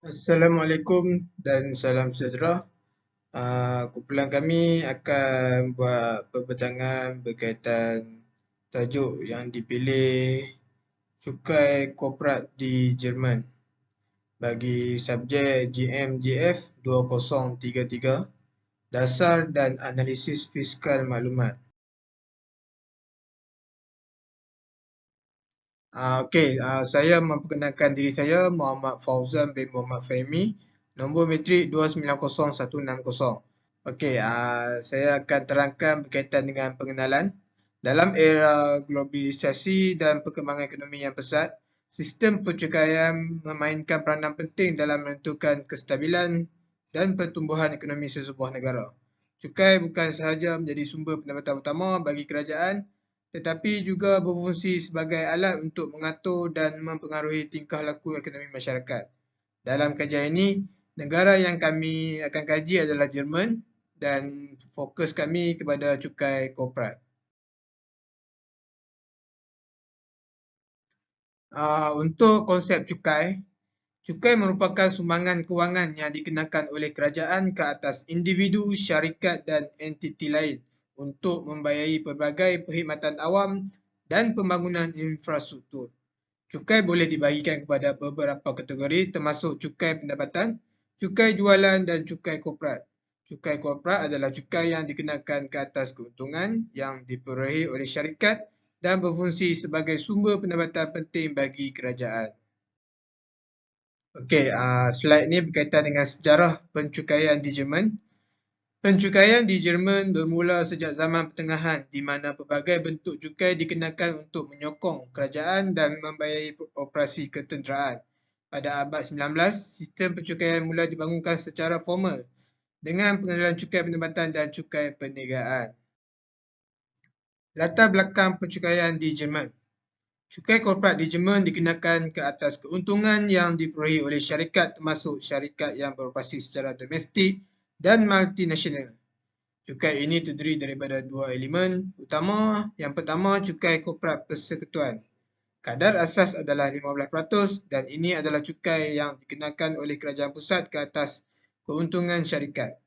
Assalamualaikum dan salam sejahtera. Kumpulan kami akan buat perbincangan berkaitan tajuk yang dipilih cukai korporat di Jerman bagi subjek GMJF 2033 Dasar dan Analisis Fiskal Maklumat. Saya memperkenalkan diri saya Muhammad Fauzan bin Muhammad Fahimi, nombor metrik 2900160. Saya akan terangkan berkaitan dengan pengenalan. Dalam era globalisasi dan perkembangan ekonomi yang pesat, sistem percukaian memainkan peranan penting dalam menentukan kestabilan dan pertumbuhan ekonomi sesebuah negara. Cukai bukan sahaja menjadi sumber pendapatan utama bagi kerajaan, tetapi juga berfungsi sebagai alat untuk mengatur dan mempengaruhi tingkah laku ekonomi masyarakat. Dalam kajian ini, negara yang kami akan kaji adalah Jerman dan fokus kami kepada cukai korporat. Untuk konsep cukai, cukai merupakan sumbangan kewangan yang dikenakan oleh kerajaan ke atas individu, syarikat dan entiti lain untuk membayari pelbagai perkhidmatan awam dan pembangunan infrastruktur. Cukai boleh dibahagikan kepada beberapa kategori termasuk cukai pendapatan, cukai jualan dan cukai korporat. Cukai korporat adalah cukai yang dikenakan ke atas keuntungan yang diperolehi oleh syarikat dan berfungsi sebagai sumber pendapatan penting bagi kerajaan. Slide ini berkaitan dengan sejarah pencukaian di Jerman. Pencukaian di Jerman bermula sejak zaman pertengahan di mana pelbagai bentuk cukai dikenakan untuk menyokong kerajaan dan membayari operasi ketenteraan. Pada abad 19, sistem pencukaian mula dibangunkan secara formal dengan pengenalan cukai pendapatan dan cukai perniagaan. Latar belakang pencukaian di Jerman. Cukai korporat di Jerman dikenakan ke atas keuntungan yang diperolehi oleh syarikat termasuk syarikat yang beroperasi secara domestik dan multinasional. Cukai ini terdiri daripada dua elemen utama. Yang pertama, cukai korporat persekutuan. Kadar asas adalah 15% dan ini adalah cukai yang dikenakan oleh kerajaan pusat ke atas keuntungan syarikat.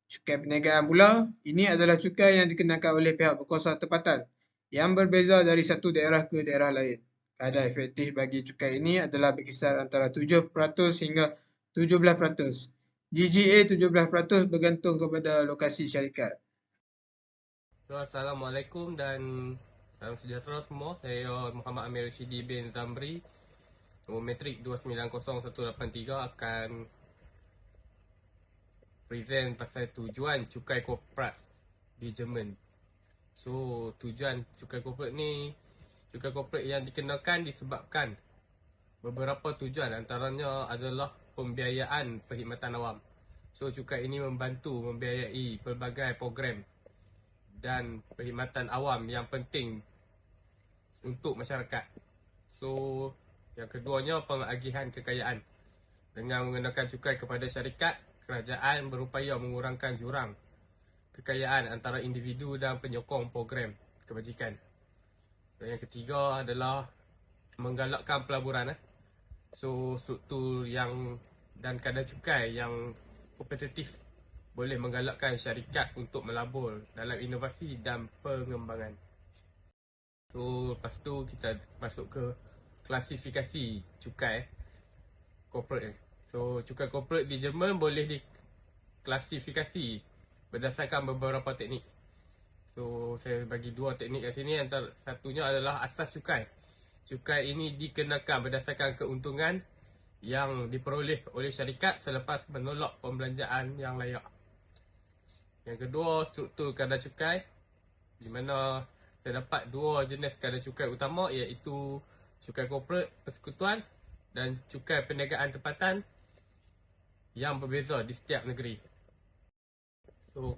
Cukai perniagaan pula, ini adalah cukai yang dikenakan oleh pihak berkuasa tempatan yang berbeza dari satu daerah ke daerah lain. Kadar efektif bagi cukai ini adalah berkisar antara 7% hingga 17%. GGA 17% bergantung kepada lokasi syarikat. Assalamualaikum dan salam sejahtera semua. Saya Muhammad Amir Rashidi bin Zamri, nombor metrik 2900183, akan present pasal tujuan cukai korporat di Jerman. So, tujuan cukai korporat ni, cukai korporat yang dikenakan disebabkan beberapa tujuan, antaranya adalah pembiayaan perkhidmatan awam. So, cukai ini membantu membiayai pelbagai program dan perkhidmatan awam yang penting untuk masyarakat. So, yang keduanya pengagihan kekayaan. Dengan mengenakan cukai kepada syarikat, kerajaan berupaya mengurangkan jurang kekayaan antara individu dan penyokong program kebajikan. Dan yang ketiga adalah menggalakkan pelaburan. So, struktur yang dan kadar cukai yang kompetitif boleh menggalakkan syarikat untuk melabur dalam inovasi dan pengembangan. So, lepas tu kita masuk ke klasifikasi cukai corporate. So, cukai corporate di Jerman boleh diklasifikasi berdasarkan beberapa teknik. So, saya bagi dua teknik kat sini. Antara satunya adalah asas cukai. Cukai ini dikenakan berdasarkan keuntungan yang diperoleh oleh syarikat selepas menolak pembelanjaan yang layak. Yang kedua, struktur kadar cukai, di mana terdapat dua jenis kadar cukai utama, iaitu cukai korporat persekutuan dan cukai perniagaan tempatan yang berbeza di setiap negeri. So,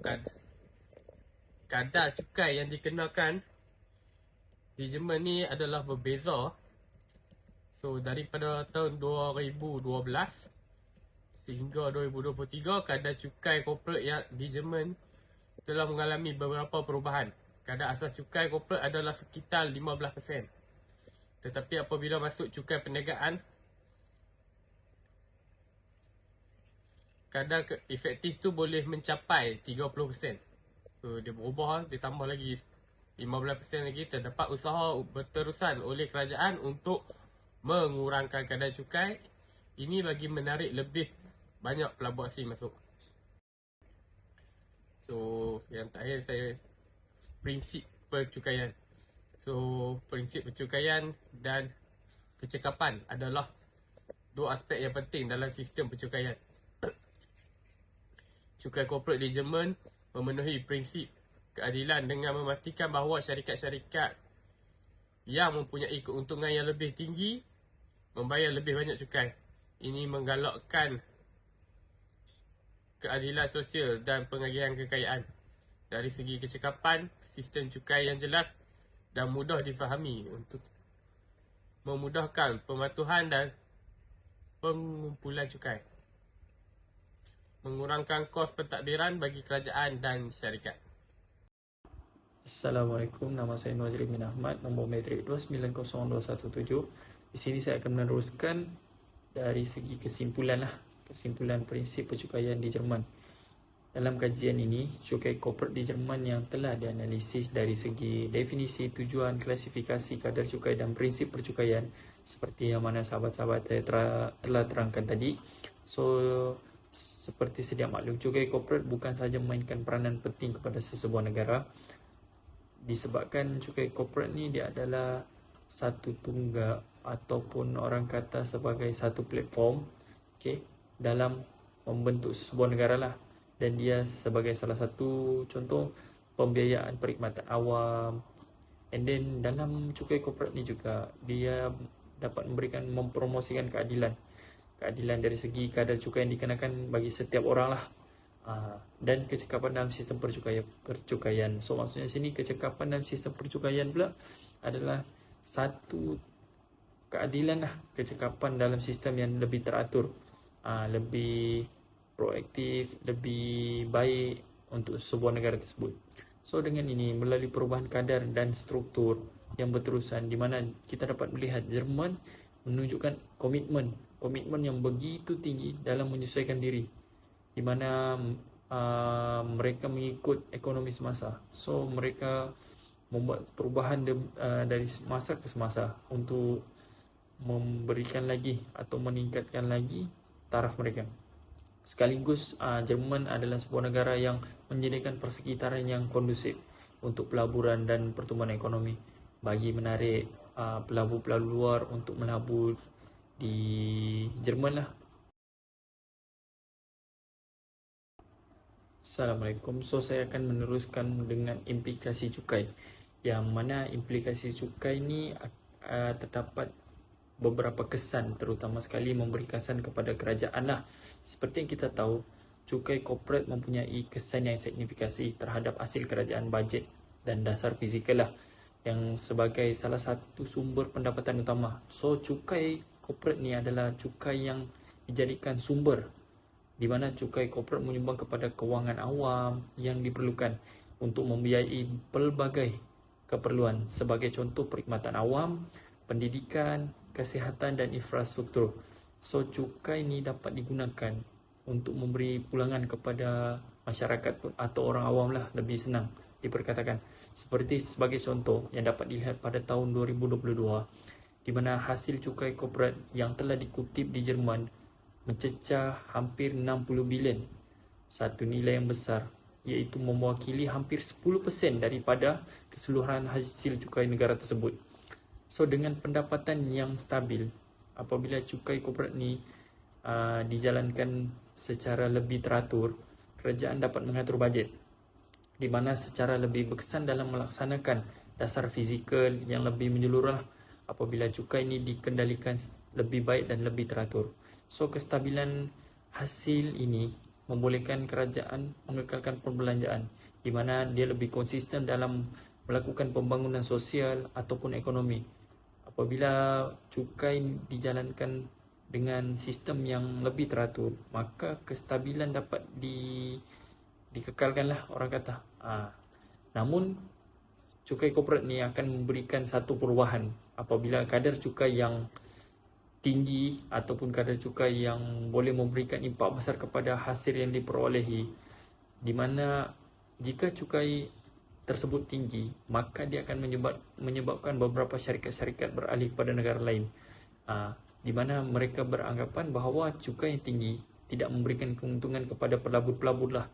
kadar cukai yang dikenakan di Jerman ni adalah berbeza. So, daripada tahun 2012 sehingga 2023, kadar cukai korporat yang di Jerman telah mengalami beberapa perubahan. Kadar asas cukai korporat adalah sekitar 15%. Tetapi apabila masuk cukai perniagaan, kadar efektif tu boleh mencapai 30%. So dia berubah, ditambah lagi 15% lagi. Terdapat usaha berterusan oleh kerajaan untuk mengurangkan kadar cukai. Ini bagi menarik lebih banyak pelabur asing masuk. So yang terakhir saya, prinsip percukaian. So prinsip percukaian dan kecekapan adalah dua aspek yang penting dalam sistem percukaian. Cukai korporat di Jerman memenuhi prinsip keadilan dengan memastikan bahawa syarikat-syarikat yang mempunyai keuntungan yang lebih tinggi membayar lebih banyak cukai. Ini menggalakkan keadilan sosial dan pengagihan kekayaan. Dari segi kecekapan, sistem cukai yang jelas dan mudah difahami untuk memudahkan pematuhan dan pengumpulan cukai, mengurangkan kos pentadbiran bagi kerajaan dan syarikat. Assalamualaikum, nama saya Najri bin Ahmad, nombor metrik 290217. Di sini saya akan meneruskan dari segi kesimpulan prinsip percukaian di Jerman. Dalam kajian ini, cukai korporat di Jerman yang telah dianalisis dari segi definisi, tujuan, klasifikasi, kadar cukai dan prinsip percukaian seperti yang mana sahabat-sahabat saya telah terangkan tadi. So, seperti sedia maklum, cukai korporat bukan sahaja memainkan peranan penting kepada sesebuah negara, disebabkan cukai korporat ni dia adalah satu tunggak ataupun orang kata sebagai satu platform, dalam membentuk sebuah negara lah. Dan dia sebagai salah satu contoh pembiayaan perkhidmatan awam. And then dalam cukai korporat ni juga dia dapat mempromosikan keadilan dari segi kadar cukai yang dikenakan bagi setiap orang lah. Dan kecekapan dalam sistem percukaian. So maksudnya sini kecekapan dalam sistem percukaian pula adalah satu keadilan lah, kecekapan dalam sistem yang lebih teratur, lebih proaktif, lebih baik untuk sebuah negara tersebut. So dengan ini, melalui perubahan kadar dan struktur yang berterusan, di mana kita dapat melihat Jerman menunjukkan komitmen yang begitu tinggi dalam menyesuaikan diri, di mana mereka mengikut ekonomi semasa. So mereka membuat perubahan dari masa ke semasa untuk memberikan lagi atau meningkatkan lagi taraf mereka. Sekaligus Jerman adalah sebuah negara yang menyediakan persekitaran yang kondusif untuk pelaburan dan pertumbuhan ekonomi, bagi menarik pelabur-pelabur luar untuk melabur di Jerman lah. Assalamualaikum. So saya akan meneruskan dengan implikasi cukai, yang mana implikasi cukai ni terdapat beberapa kesan, terutama sekali memberi kesan kepada kerajaan lah. Seperti yang kita tahu, cukai korporat mempunyai kesan yang signifikasi terhadap hasil kerajaan, bajet dan dasar fizikal lah, yang sebagai salah satu sumber pendapatan utama. So cukai korporat ni adalah cukai yang dijadikan sumber, di mana cukai korporat menyumbang kepada kewangan awam yang diperlukan untuk membiayai pelbagai keperluan, sebagai contoh perkhidmatan awam, pendidikan, kesihatan dan infrastruktur. So cukai ni dapat digunakan untuk memberi pulangan kepada masyarakat atau orang awam lah, lebih senang diperkatakan. Seperti sebagai contoh yang dapat dilihat pada tahun 2022, di mana hasil cukai korporat yang telah dikutip di Jerman mencecah hampir 60 bilion, satu nilai yang besar, iaitu mewakili hampir 10% daripada keseluruhan hasil cukai negara tersebut. So dengan pendapatan yang stabil, apabila cukai korporat ni dijalankan secara lebih teratur, kerajaan dapat mengatur bajet, di mana secara lebih berkesan dalam melaksanakan dasar fizikal yang lebih menyeluruh apabila cukai ini dikendalikan lebih baik dan lebih teratur. So kestabilan hasil ini membolehkan kerajaan mengekalkan perbelanjaan, di mana dia lebih konsisten dalam melakukan pembangunan sosial ataupun ekonomi. Apabila cukai dijalankan dengan sistem yang lebih teratur, maka kestabilan dapat dikekalkanlah, orang kata. Namun cukai korporat ni akan memberikan satu perubahan apabila kadar cukai yang tinggi ataupun kadar cukai yang boleh memberikan impak besar kepada hasil yang diperolehi, di mana jika cukai tersebut tinggi, maka dia akan menyebabkan beberapa syarikat-syarikat beralih kepada negara lain, di mana mereka beranggapan bahawa cukai yang tinggi tidak memberikan keuntungan kepada pelabur-pelabur lah.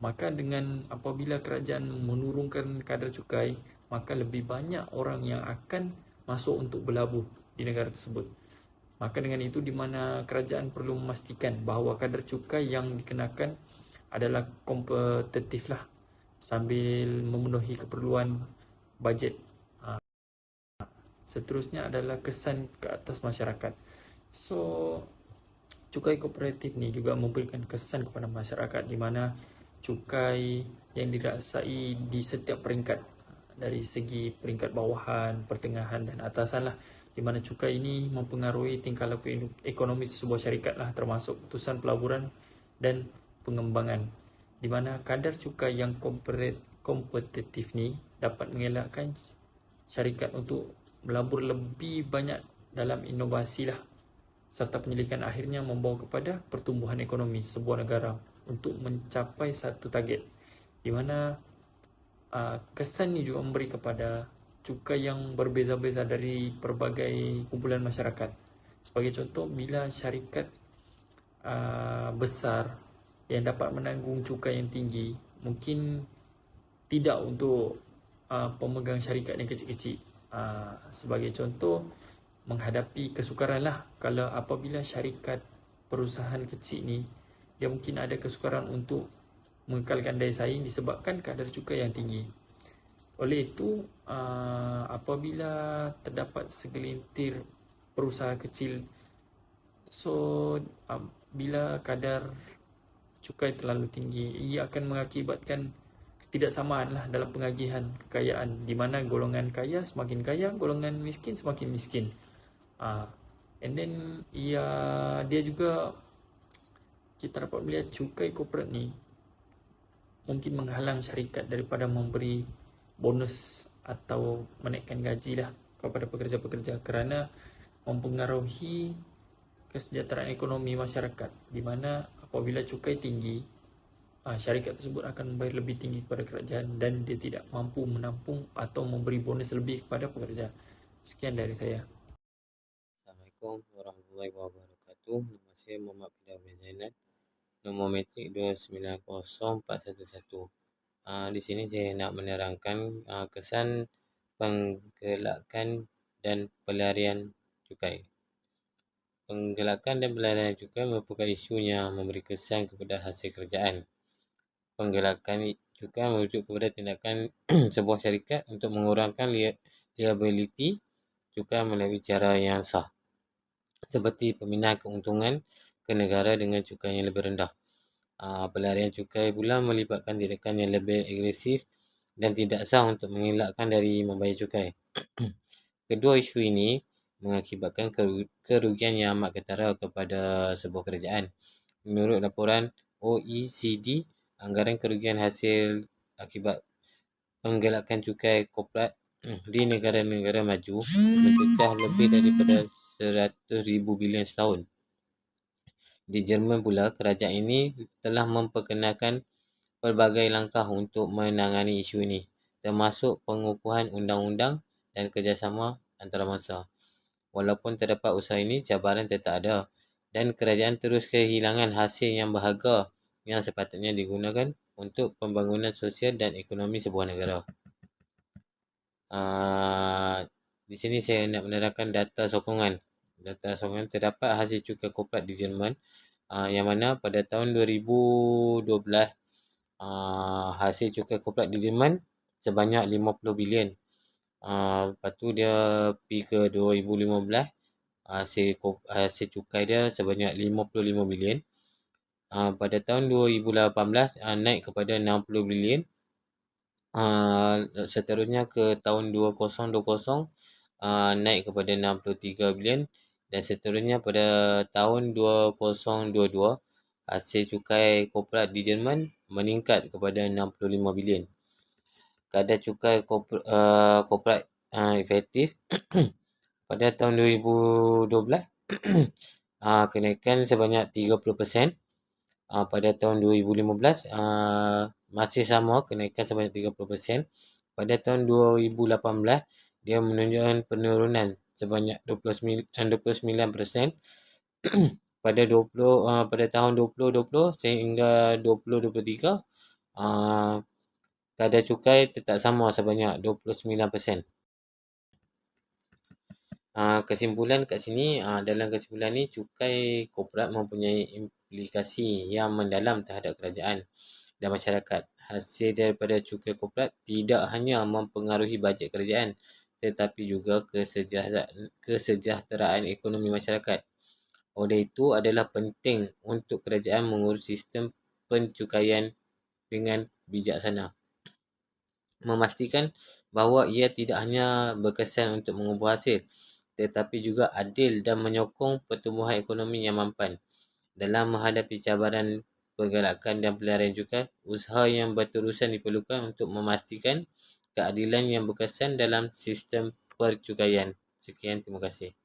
Maka dengan apabila kerajaan menurunkan kadar cukai, maka lebih banyak orang yang akan masuk untuk berlabuh di negara tersebut. Maka dengan itu, di mana kerajaan perlu memastikan bahawa kadar cukai yang dikenakan adalah kompetitif lah, sambil memenuhi keperluan bajet. Seterusnya adalah kesan ke atas masyarakat. So, cukai kooperatif ni juga memberikan kesan kepada masyarakat, di mana cukai yang dirasai di setiap peringkat, dari segi peringkat bawahan, pertengahan dan atasan lah, di mana cukai ini mempengaruhi tingkah laku ekonomi sebuah syarikat lah, termasuk keputusan pelaburan dan pengembangan, di mana kadar cukai yang kompetitif ni dapat mengelakkan syarikat untuk melabur lebih banyak dalam inovasi lah, serta penyelidikan akhirnya membawa kepada pertumbuhan ekonomi sebuah negara untuk mencapai satu target, di mana kesan ini juga memberi kepada cukai yang berbeza-beza dari pelbagai kumpulan masyarakat. Sebagai contoh, bila syarikat besar yang dapat menanggung cukai yang tinggi, mungkin tidak untuk pemegang syarikat yang kecil-kecil. Sebagai contoh, menghadapi kesukaran lah kalau apabila syarikat perusahaan kecil ni, dia mungkin ada kesukaran untuk mengekalkan daya saing disebabkan kadar cukai yang tinggi. Oleh itu, apabila terdapat segelintir perusahaan kecil, bila kadar cukai terlalu tinggi, ia akan mengakibatkan ketidaksamaan lah dalam pengagihan kekayaan, di mana golongan kaya semakin kaya, golongan miskin semakin miskin. And then dia juga, kita dapat melihat cukai korporat ni mungkin menghalang syarikat daripada memberi bonus atau menaikkan gaji lah kepada pekerja-pekerja, kerana mempengaruhi kesejahteraan ekonomi masyarakat, di mana apabila cukai tinggi, syarikat tersebut akan membayar lebih tinggi kepada kerajaan dan dia tidak mampu menampung atau memberi bonus lebih kepada pekerja. Sekian dari saya. Assalamualaikum warahmatullahi wabarakatuh. Nama saya Muhammad Fidah bin Zainal, nombor metrik 290411. Di sini saya nak menerangkan kesan penggelakan dan pelarian cukai. Penggelakan dan pelarian cukai merupakan isu yang memberi kesan kepada hasil kerajaan. Penggelakan cukai merujuk kepada tindakan sebuah syarikat untuk mengurangkan liability cukai melalui cara yang sah, seperti pemindahan keuntungan ke negara dengan cukai yang lebih rendah. Pelarian cukai pula melibatkan tindakan yang lebih agresif dan tidak sah untuk mengelakkan dari membayar cukai. Kedua isu ini mengakibatkan kerugian yang amat ketara kepada sebuah kerajaan. Menurut laporan OECD, anggaran kerugian hasil akibat penggelakan cukai korporat di negara-negara maju mencecah lebih daripada 100,000 bilion setahun. Di Jerman pula, kerajaan ini telah memperkenalkan pelbagai langkah untuk menangani isu ini, termasuk pengukuhan undang-undang dan kerjasama antarabangsa. Walaupun terdapat usaha ini, cabaran tetap ada dan kerajaan terus kehilangan hasil yang berharga yang sepatutnya digunakan untuk pembangunan sosial dan ekonomi sebuah negara. Di sini saya nak menerangkan data sokongan. Data sokongan terdapat hasil cukai korporat di Jerman, yang mana pada tahun 2012 hasil cukai korporat di Jerman sebanyak 50 bilion. Lepas tu dia pergi ke 2015, hasil cukai dia sebanyak 55 bilion. Pada tahun 2018 naik kepada 60 bilion. Seterusnya ke tahun 2020 naik kepada 63 bilion, dan seterusnya pada tahun 2022 hasil cukai korporat di Jerman meningkat kepada 65 bilion. Kadar cukai korporat efektif pada tahun 2012 kenaikan sebanyak 30%. Pada tahun 2015 masih sama, kenaikan sebanyak 30%. Pada tahun 2018 dia menunjukkan penurunan sebanyak 29%. Pada tahun 2020 sehingga 2023 kadar cukai tetap sama sebanyak 29%. Kesimpulan kat sini, dalam kesimpulan ni cukai korporat mempunyai implikasi yang mendalam terhadap kerajaan dan masyarakat. Hasil daripada cukai korporat tidak hanya mempengaruhi bajet kerajaan tetapi juga kesejahteraan ekonomi masyarakat. Oleh itu adalah penting untuk kerajaan mengurus sistem pencukaian dengan bijaksana, memastikan bahawa ia tidak hanya berkesan untuk mengubah hasil tetapi juga adil dan menyokong pertumbuhan ekonomi yang mampan. Dalam menghadapi cabaran pergerakan dan pelarian cukai, usaha yang berterusan diperlukan untuk memastikan keadilan yang berkesan dalam sistem percukaian. Sekian, terima kasih.